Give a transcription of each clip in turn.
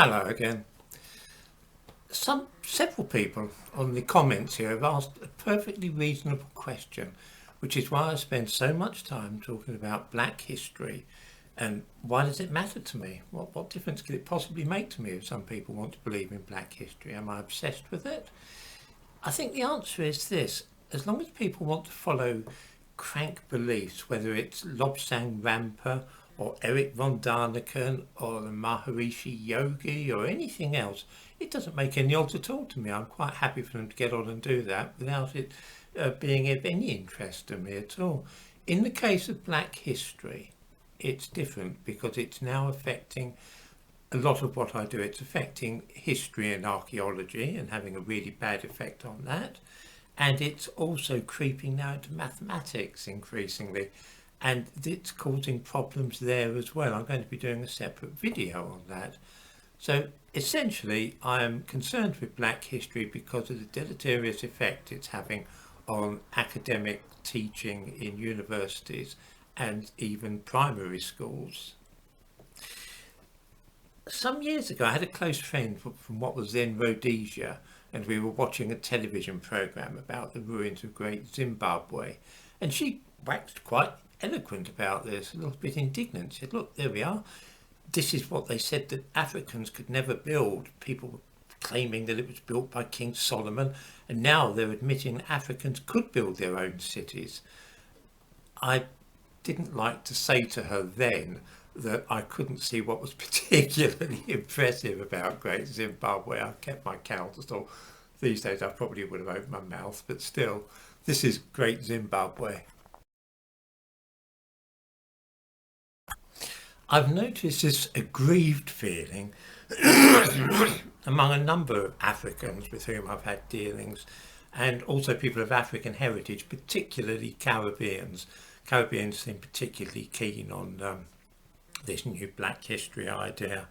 Hello again. Several people on the comments here have asked a perfectly reasonable question, which is why I spend so much time talking about black history and why does it matter to me? What difference could it possibly make to me if some people want to believe in black history? Am I obsessed with it? I think the answer is this. As long as people want to follow crank beliefs, whether it's Lobsang Rampa or Eric von Daniken or the Maharishi Yogi or anything else, it doesn't make any odds at all to me. I'm quite happy for them to get on and do that without it being of any interest to me at all. In the case of black history, it's different because it's now affecting a lot of what I do. It's affecting history and archaeology and having a really bad effect on that. And it's also creeping now into mathematics increasingly. And it's causing problems there as well. I'm going to be doing a separate video on that. So essentially, I am concerned with black history because of the deleterious effect it's having on academic teaching in universities and even primary schools. Some years ago, I had a close friend from what was then Rhodesia, and we were watching a television program about the ruins of Great Zimbabwe. And she waxed quite eloquent about this, a little bit indignant. She said, look, there we are. This is what they said that Africans could never build. People were claiming that it was built by King Solomon, and now they're admitting that Africans could build their own cities. I didn't like to say to her then that I couldn't see what was particularly impressive about Great Zimbabwe. I kept my counsel. So these days I probably would have opened my mouth, but still, this is Great Zimbabwe. I've noticed this aggrieved feeling among a number of Africans with whom I've had dealings, and also people of African heritage, particularly Caribbeans. Caribbeans seem particularly keen on this new black history idea.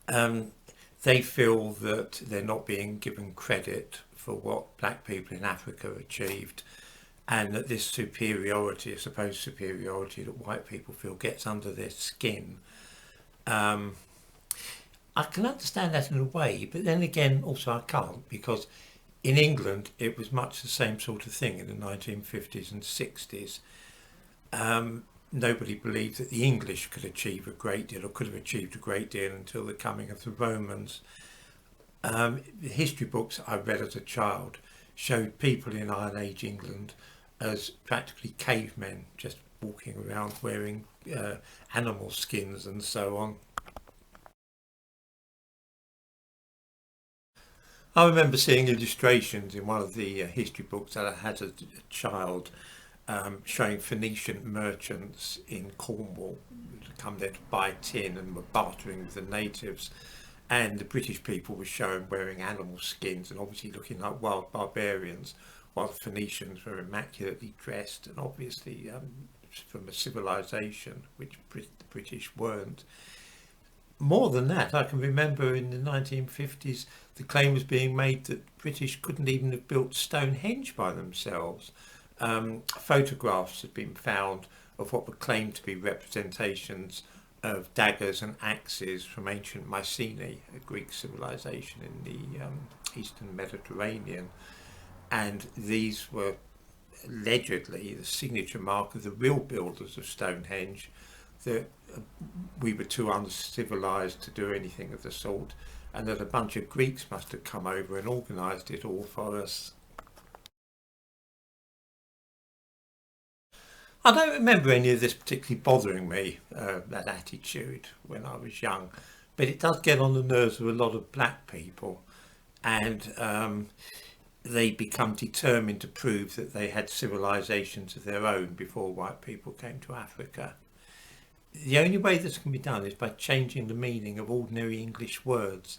They feel that they're not being given credit for what black people in Africa achieved, and that this superiority, supposed superiority that white people feel, gets under their skin. I can understand that in a way, but then again also I can't, because in England it was much the same sort of thing in the 1950s and 60s. Nobody believed that the English could achieve a great deal or could have achieved a great deal until the coming of the Romans. The history books I read as a child showed people in Iron Age England as practically cavemen, just walking around wearing animal skins and so on. I remember seeing illustrations in one of the history books that I had as a child, showing Phoenician merchants in Cornwall to come there to buy tin and were bartering with the natives, and the British people were shown wearing animal skins and obviously looking like wild barbarians, while the Phoenicians were immaculately dressed and obviously from a civilization which the British weren't. More than that, I can remember in the 1950s the claim was being made that British couldn't even have built Stonehenge by themselves. Photographs had been found of what were claimed to be representations of daggers and axes from ancient Mycenae, a Greek civilization in the eastern Mediterranean, and these were allegedly the signature mark of the real builders of Stonehenge, that we were too uncivilized to do anything of the sort, and that a bunch of Greeks must have come over and organised it all for us. I don't remember any of this particularly bothering me, that attitude, when I was young, but it does get on the nerves of a lot of black people, and they become determined to prove that they had civilizations of their own before white people came to Africa. The only way this can be done is by changing the meaning of ordinary English words,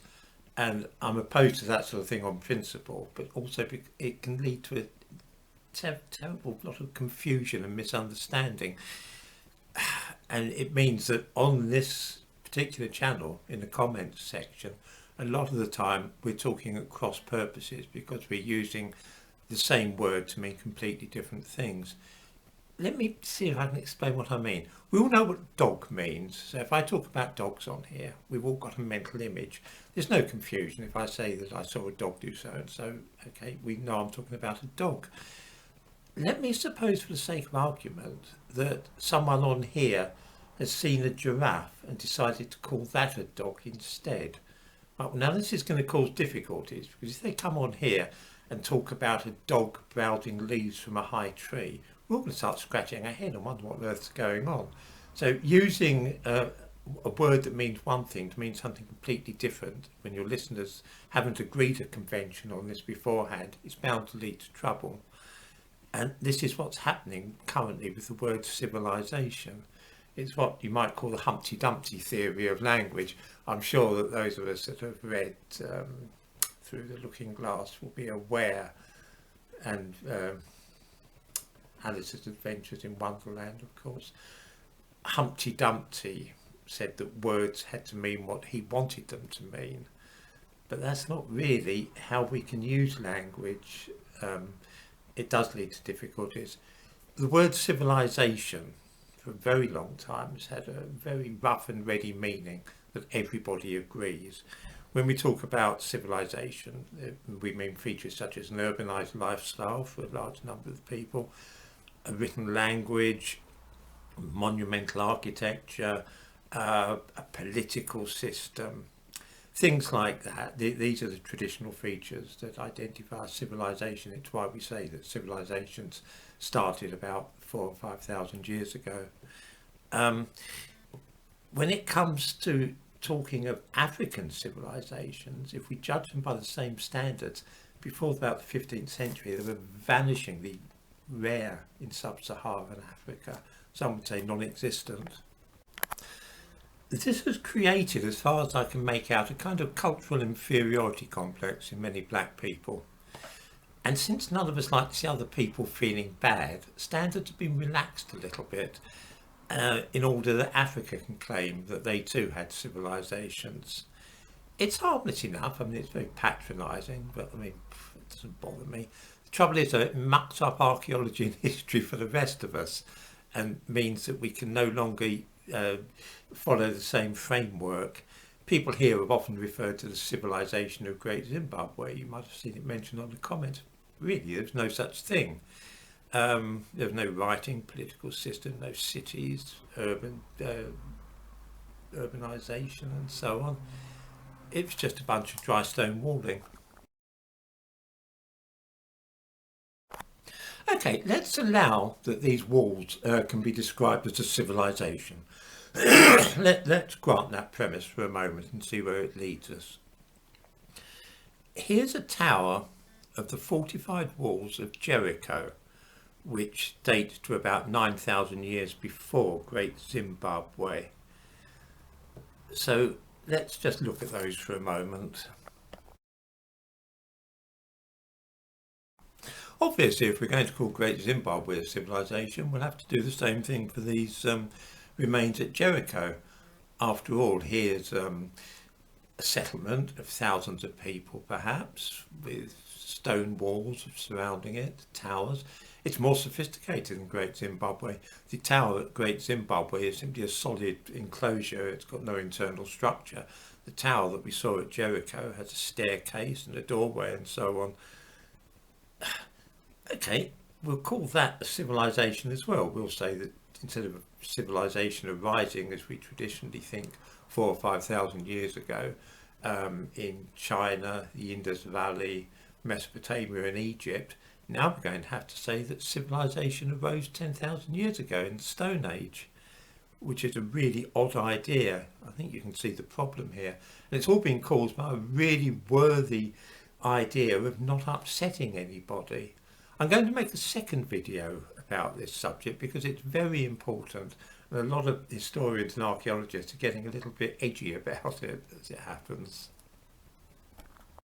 and I'm opposed to that sort of thing on principle, but also it can lead to a terrible lot of confusion and misunderstanding. And it means that on this particular channel, in the comments section, a lot of the time we're talking at cross purposes because we're using the same word to mean completely different things. let me see if I can explain what I mean. We all know what dog means. So if I talk about dogs on here, we've all got a mental image. There's no confusion if I say that I saw a dog do so and so. Okay, we know I'm talking about a dog. Let me suppose, for the sake of argument, that someone on here has seen a giraffe and decided to call that a dog instead. Right, well, now this is going to cause difficulties, because if they come on here and talk about a dog browsing leaves from a high tree, we're all going to start scratching our head and wonder what on earth's going on. So using a word that means one thing to mean something completely different when your listeners haven't agreed a convention on this beforehand, is bound to lead to trouble. And this is what's happening currently with the word civilization. It's what you might call the Humpty Dumpty theory of language. I'm sure that those of us that have read Through the Looking Glass will be aware, and Alice's Adventures in Wonderland, of course. Humpty Dumpty said that words had to mean what he wanted them to mean, but that's not really how we can use language. It does lead to difficulties. The word civilization for a very long time has had a very rough and ready meaning that everybody agrees. When we talk about civilization, we mean features such as an urbanized lifestyle for a large number of people, a written language, monumental architecture, a political system, things like that. These are the traditional features that identify civilization. It's why we say that civilizations started about 4,000 or 5,000 years ago. When it comes to talking of African civilizations, if we judge them by the same standards, before about the 15th century, they were vanishingly rare in sub-Saharan Africa. Some would say non-existent. This has created, as far as I can make out, a kind of cultural inferiority complex in many black people. And since none of us like to see other people feeling bad, standards have been relaxed a little bit in order that Africa can claim that they too had civilizations. It's harmless enough. I mean, it's very patronising, but I mean, it doesn't bother me. The trouble is that it mucks up archaeology and history for the rest of us, and means that we can no longer follow the same framework. People here have often referred to the civilization of Great Zimbabwe. You might have seen it mentioned on the comments. Really, there's no such thing. There's no writing, political system, no cities, urbanization and so on. It's just a bunch of dry stone walling. Okay, let's allow that these walls can be described as a civilization. Let's grant that premise for a moment and see where it leads us. Here's a tower of the fortified walls of Jericho, which date to about 9,000 years before Great Zimbabwe. So let's just look at those for a moment. Obviously, if we're going to call Great Zimbabwe a civilization, we'll have to do the same thing for these remains at Jericho. After all, here's a settlement of thousands of people, perhaps, with stone walls surrounding it, towers. It's more sophisticated than Great Zimbabwe. The tower at Great Zimbabwe is simply a solid enclosure. It's got no internal structure. The tower that we saw at Jericho has a staircase and a doorway and so on. Okay, we'll call that a civilization as well. We'll say that instead of a civilization arising as we traditionally think 4,000 or 5,000 years ago in China, the Indus Valley, Mesopotamia and Egypt, now we're going to have to say that civilization arose 10,000 years ago in the Stone Age, which is a really odd idea. I think you can see the problem here. And it's all been caused by a really worthy idea of not upsetting anybody. I'm going to make a second video about this subject because it's very important, and a lot of historians and archaeologists are getting a little bit edgy about it as it happens.